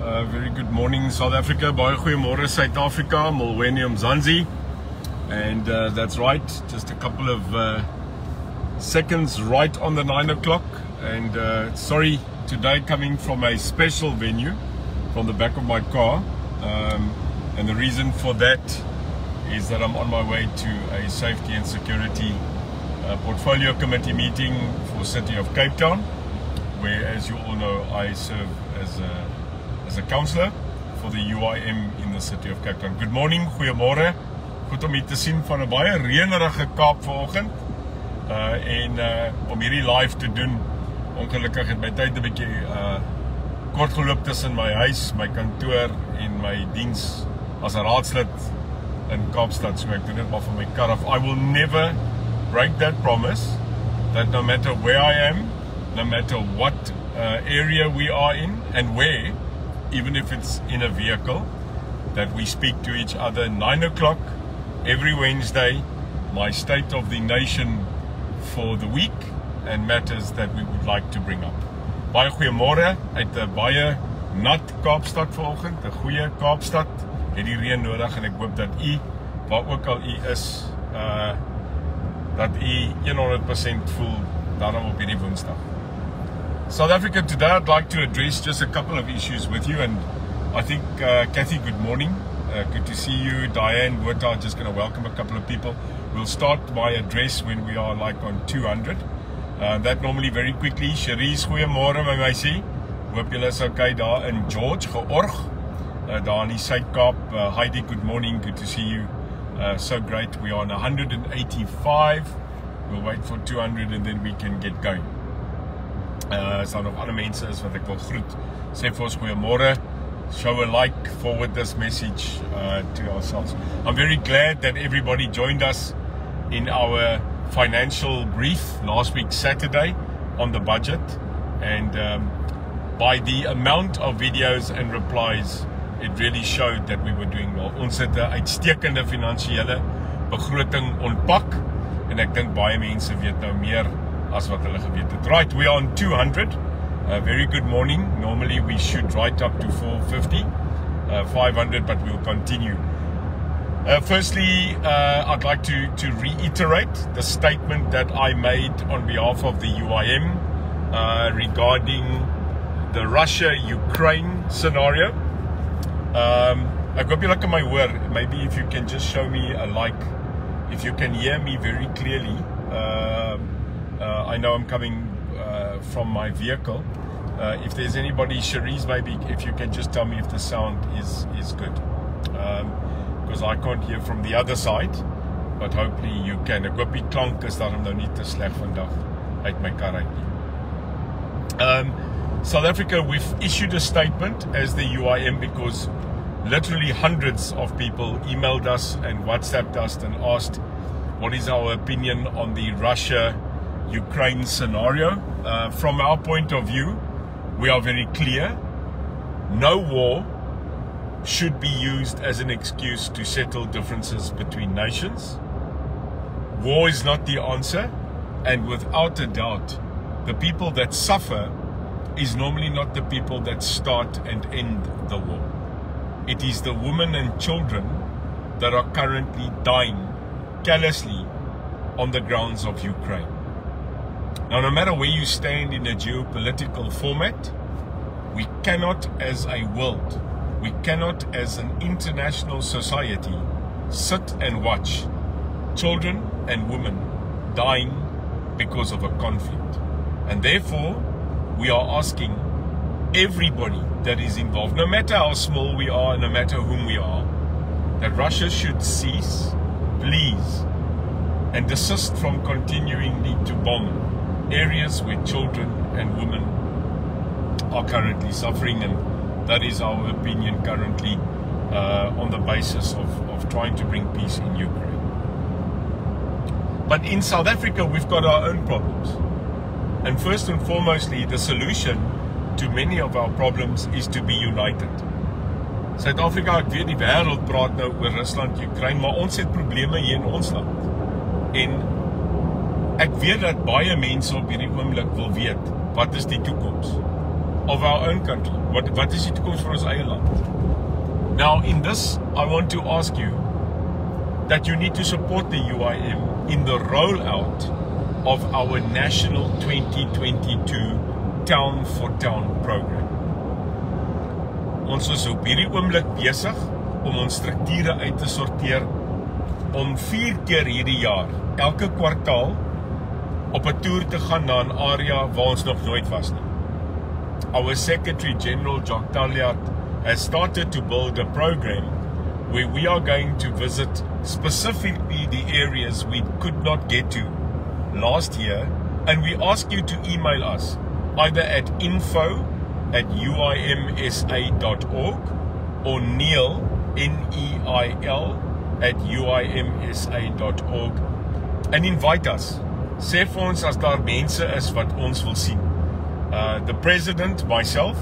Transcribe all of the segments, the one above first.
Very good morning, South Africa. Baie goeiemôre, South Africa. Millennium Zanzi. And that's right, just a couple of seconds right on the 9 o'clock. And sorry, today coming from a special venue from the back of my car. And the reason for that is that I'm on my way to a safety and security portfolio committee meeting for City of Cape Town, where, as you all know, I serve as a councillor for the UIM in the City of Cape Town. Good morning, goeiemôre. Goed om hier te sien van 'n baie reënerige Kaap vanoggend. Om hierdie live te doen, ongelukkig het my tyd 'n bietjie kort geloop tussen my huis, my kantoor en my diens as 'n raadslid in Kaapstad, so ek doen dit maar van my kar af. I will never break that promise that no matter where I am, no matter what area we are in and where, even if it's in a vehicle, that we speak to each other 9 o'clock every Wednesday, my state of the nation for the week and matters that we would like to bring up. Baie goeiemôre uit 'n baie nat Kaapstad vanoggend, 'n goeie Kaapstad. Het die reën nodig en ek hoop dat u, waar ook al u is, dat u 100% voel daarom op hierdie Woensdag. South Africa, today I'd like to address just a couple of issues with you, and I think Kathy, good morning. Good to see you. Diane, Wota, just going to welcome a couple of people. We'll start my address when we are like on 200. That normally very quickly. Cherise, goeiemôre my meisie. Hoop julle is okay daar in George, georg. Daar in die Suid-Kaap. Heidi, good morning. Good to see you. So great. We are on 185. We'll wait for 200 and then we can get going. Staan nog ander mense is wat ek wil groet. Sê vir ons goeiemôre. Show a like, forward this message to ourselves. I'm very glad that everybody joined us in our financial brief last week Saturday on the budget, and by the amount of videos and replies, it really showed that we were doing well. Ons het 'n uitstekende finansiële begroting ontpak en ek dink baie mense weet nou meer as wat hulle geweet het. Right, we are on 200. Very good morning. Normally we should right up to 450, 500, but we'll continue. Firstly, I'd like to reiterate the statement that I made on behalf of the UIM regarding the Russia-Ukraine scenario. Ek hoop julle kan my hoor. Maybe if you can just show me a like, if you can hear me very clearly. I know I'm coming from my vehicle. If there's anybody, Cherise, maybe if you can just tell me if the sound is good, because I can't hear from the other side, but hopefully you can. Ek hoop die klank is daarom nou nie te sleg vandag uit my kar uit nie. South Africa, we've issued a statement as the UIM because literally hundreds of people emailed us and WhatsApped us and asked what is our opinion on the Russia-Ukraine scenario. From our point of view, we are very clear. No war should be used as an excuse to settle differences between nations. War is not the answer, and without a doubt, the people that suffer is normally not the people that start and end the war. It is the women and children that are currently dying callously on the grounds of Ukraine. Now, no matter where you stand in a geopolitical format, we cannot as a world, we cannot as an international society sit and watch children and women dying because of a conflict. And therefore, we are asking everybody that is involved, no matter how small we are, no matter whom we are, that Russia should cease, please, and desist from continuing to bomb areas where children and women are currently suffering, and that is our opinion currently on the basis of trying to bring peace in Ukraine. But in South Africa, we've got our own problems. And first and foremostly, the solution to many of our problems is to be united. South Africa, ek weet die wêreld praat nou oor Rusland, Ukraine, maar ons het probleme hier in ons land. En ek weet dat baie mense op hierdie oomblik wil weet, wat is die toekoms? of our own country. Wat is die toekoms vir ons eie land? Now, in this, I want to ask you that you need to support the UIM in the rollout of our national 2022 Town for Town program. Ons is op hierdie oomblik besig om ons strukture uit te sorteer om 4 keer hierdie jaar, elke kwartaal, op 'n toer te gaan na 'n area waar ons nog nooit was nie. Our Secretary General Jock Talliat has started to build a program where we are going to visit specifically the areas we could not get to last year, and we ask you to email us either at info@uimsa.org or Neil, N-E-I-L, @uimsa.org and invite us. Sê vir ons as daar mense is wat ons wil sien. The President, myself,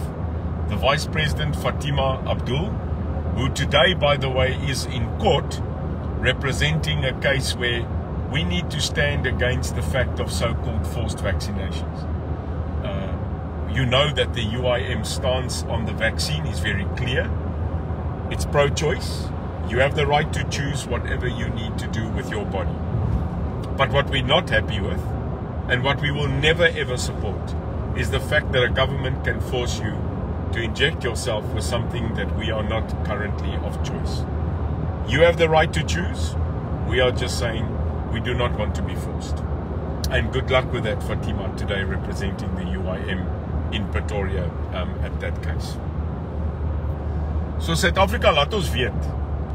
the Vice President Fatima Abdul, who today, by the way, is in court representing a case where we need to stand against the fact of so-called forced vaccinations. You know that the UIM stance on the vaccine is very clear. It's pro-choice. You have the right to choose whatever you need to do with your body. But what we're not happy with, and what we will never ever support, is the fact that a government can force you to inject yourself with something that we are not currently of choice. You have the right to choose. We are just saying we do not want to be forced. And good luck with that, Fatima, today representing the UIM in Pretoria at that case. So South Africa, laat ons weet.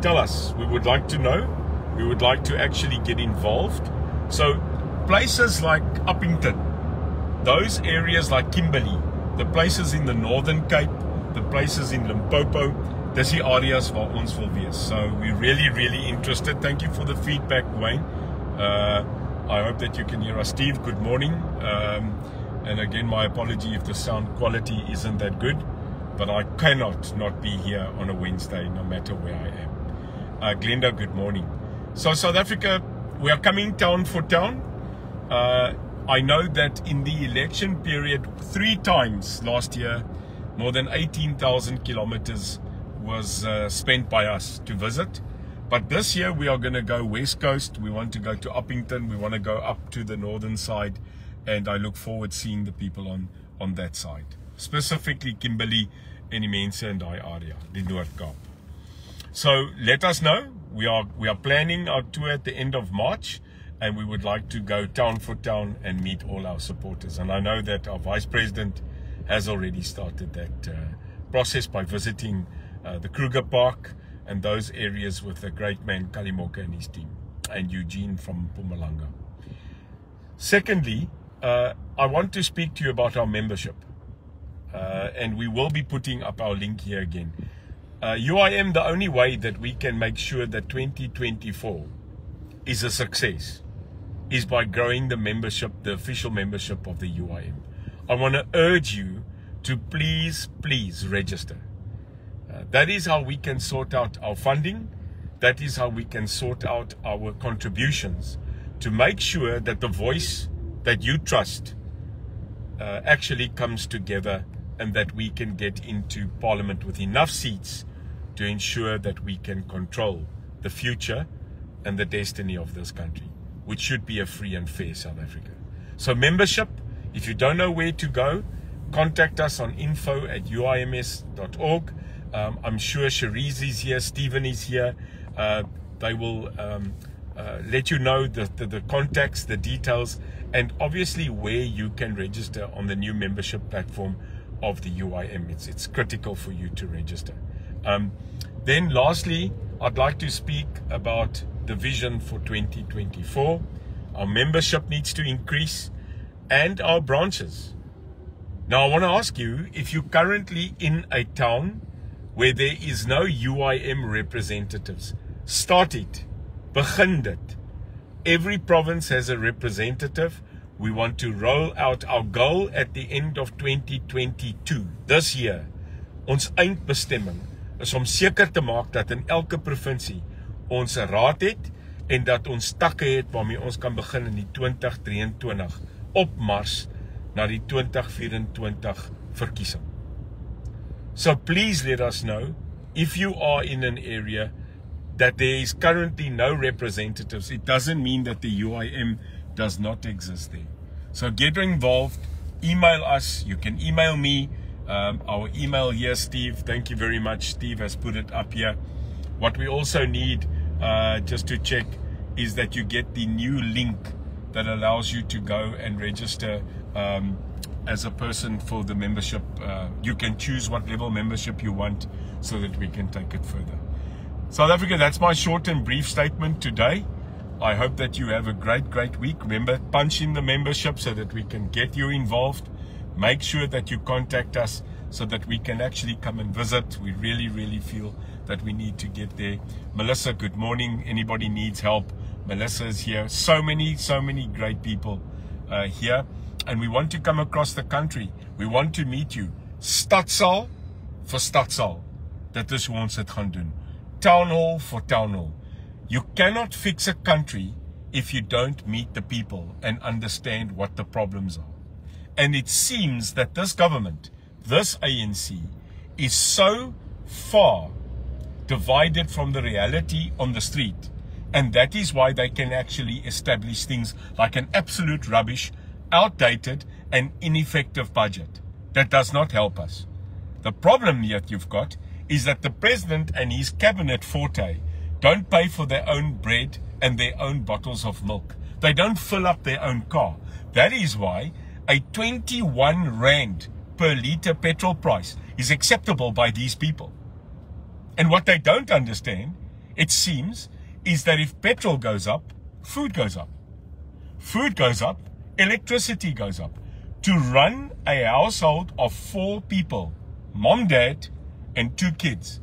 Tell us. We would like to know. We would like to actually get involved. So places like Uppington, those areas like Kimberley, the places in the Northern Cape, the places in Limpopo, dis die areas waar ons wil wees. So we're really interested. Thank you for the feedback, Wayne. I hope that you can hear us. Steve, good morning. And again, my apology if the sound quality isn't that good, but I cannot not be here on a Wednesday, no matter where I am. Glenda, good morning. So South Africa, we are coming town for town. I know that in the election period, 3 times last year, more than 18,000 kilometers was spent by us to visit. But this year we are going to go West Coast. We want to go to Uppington. We want to go up to the northern side. And I look forward to seeing the people on that side. Specifically Kimberley en die mense in daai area, die Noord-Kaap. So let us know. We are planning our tour at the end of March, and we would like to go town for town and meet all our supporters. And I know that our Vice President has already started that process by visiting the Kruger Park and those areas with the great man Kalimoka and his team, and Eugene from Mpumalanga. Secondly, I want to speak to you about our membership, and we will be putting up our link here again. UIM, the only way that we can make sure that 2024 is a success is by growing the membership, the official membership of the UIM. I want to urge you to please register. That is how we can sort out our funding. That is how we can sort out our contributions to make sure that the voice that you trust actually comes together, and that we can get into Parliament with enough seats to ensure that we can control the future and the destiny of this country, which should be a free and fair South Africa. So membership, if you don't know where to go, contact us on info@uims.org. I'm sure Cherise is here, Stephen is here. They will let you know the contacts, the details, and obviously where you can register on the new membership platform of the UIM. It's critical for you to register. Then lastly, I'd like to speak about the vision for 2024. Our membership needs to increase, and our branches. Now I want to ask you, if you're currently in a town where there is no UIM representatives, start it. Begin dit. Every province has a representative. We want to roll out our goal at the end of 2022. This year, ons eindbestemming is om seker te maak dat in elke provinsie ons 'n raad het en dat ons takke het waarmee ons kan begin in die 2023 opmars na die 2024 verkiesing. So please let us know if you are in an area that there is currently no representatives. It doesn't mean that the UIM does not exist there. So get involved, email us. You can email me. Our email here, Steve. Thank you very much. Steve has put it up here. What we also need, just to check, is that you get the new link that allows you to go and register as a person for the membership. You can choose what level membership you want so that we can take it further. South Africa, that's my short and brief statement today. I hope that you have a great week. Remember, punch in the membership so that we can get you involved. Make sure that you contact us so that we can actually come and visit. We really feel that we need to get there. Melissa, good morning. Anybody needs help, Melissa is here. So many great people here. And we want to come across the country. We want to meet you. Stadsaal vir stadsaal. Dit is hoe ons dit gaan doen. Town hall for town hall. You cannot fix a country if you don't meet the people and understand what the problems are. And it seems that this government, this ANC, is so far divided from the reality on the street. And that is why they can actually establish things like an absolute rubbish, outdated and ineffective budget. That does not help us. The problem that you've got is that the president and his cabinet forte don't pay for their own bread and their own bottles of milk. They don't fill up their own car. That is why a 21 rand per litre petrol price is acceptable by these people. And what they don't understand, it seems, is that if petrol goes up, food goes up. Food goes up, electricity goes up. To run a household of 4 people, mom, dad, and 2 kids,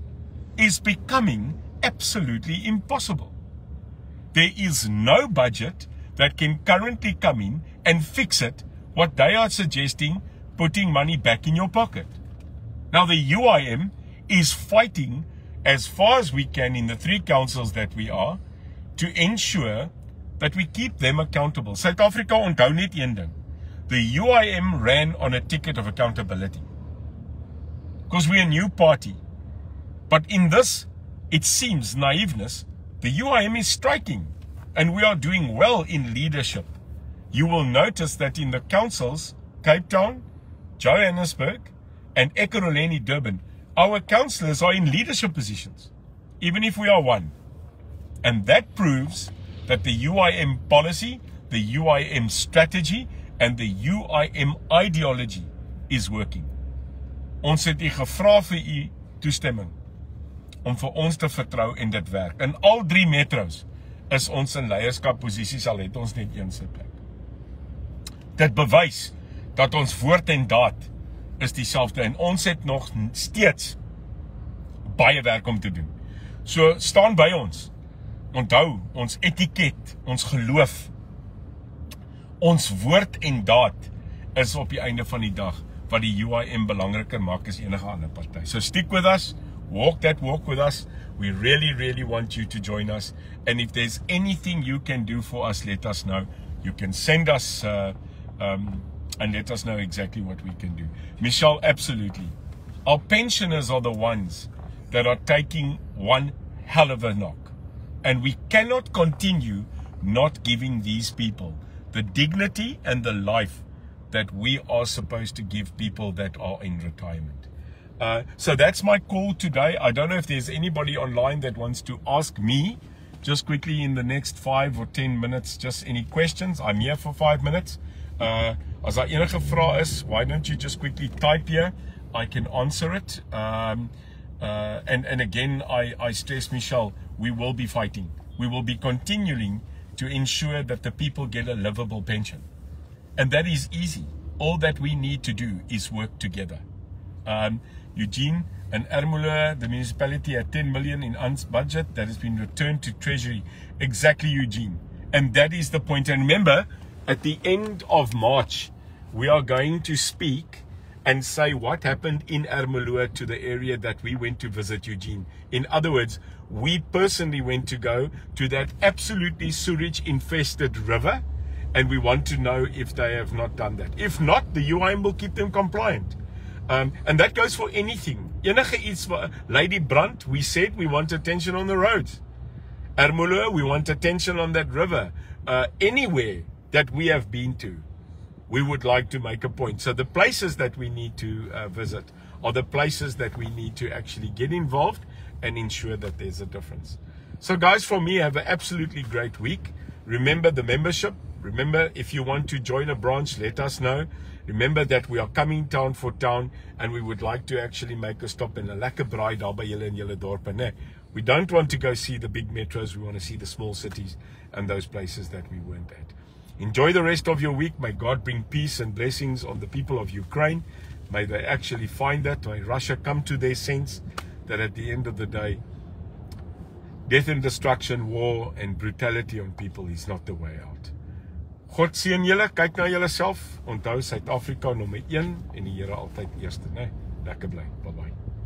is becoming absolutely impossible. There is no budget that can currently come in and fix it. What they are suggesting, putting money back in your pocket. Now the UIM is fighting as far as we can in the 3 councils that we are to ensure that we keep them accountable. South Africa onthou net een ding. The UIM ran on a ticket of accountability. Because we're a new party. But in this, it seems, naiveness, the UIM is striking. And we are doing well in leadership. You will notice that in the councils, Cape Town, Johannesburg, and Ekurhuleni, Durban, our councillors are in leadership positions, even if we are one. And that proves that the UIM policy, the UIM strategy, and the UIM ideology is working. Ons het u gevra vir u toestemming om vir ons te vertrou en dit werk. In al 3 metros is ons in leierskapposisies, al het ons net 1 sitplek. Dit bewys dat ons woord en daad is dieselfde en ons het nog steeds baie werk om te doen. So staan by ons. Onthou ons etiket, ons geloof, ons woord en daad is op die einde van die dag wat die UIM belangriker maak as enige ander party. So stick with us, walk that walk with us. We really want you to join us. And if there's anything you can do for us, let us know. You can send us and let us know exactly what we can do. Michelle, absolutely. Our pensioners are the ones that are taking one hell of a knock. And we cannot continue not giving these people the dignity and the life that we are supposed to give people that are in retirement. So that's my call today. I don't know if there's anybody online that wants to ask me just quickly in the next 5 or 10 minutes, just any questions. I'm here for 5 minutes. As daar enige vrae is, why don't you just quickly type here? I can answer it. And again, I stress, Michelle, we will be fighting. We will be continuing to ensure that the people get a livable pension. And that is easy. All that we need to do is work together. Eugene and Ermelo, the municipality had 10 million in budget that has been returned to Treasury. Exactly, Eugene. And that is the point. And remember, at the end of March, we are going to speak and say what happened in Ermelo to the area that we went to visit, Eugene. In other words, we personally went to go to that absolutely sewage-infested river, and we want to know if they have not done that. If not, the UIM will keep them compliant. And that goes for anything. Enige iets, Lady Brunt, we said we want attention on the roads. Ermelo, we want attention on that river. Anywhere that we have been to, we would like to make a point. So the places that we need to visit are the places that we need to actually get involved and ensure that there's a difference. So guys, for me, have an absolutely great week. Remember the membership. Remember, if you want to join a branch, let us know. Remember that we are coming town for town, and we would like to actually make a stop in 'n lekker braai daar by julle in julle dorpe, né? We don't want to go see the big metros. We want to see the small cities and those places that we weren't at. Enjoy the rest of your week. May God bring peace and blessings on the people of Ukraine. May they actually find that. May Russia come to their sense that at the end of the day, death and destruction, war and brutality on people is not the way out. God seën julle, kyk na julleself. Onthou Suid-Afrika nommer 1 en die Here altyd eerste, né? Lekker bly. Bye bye.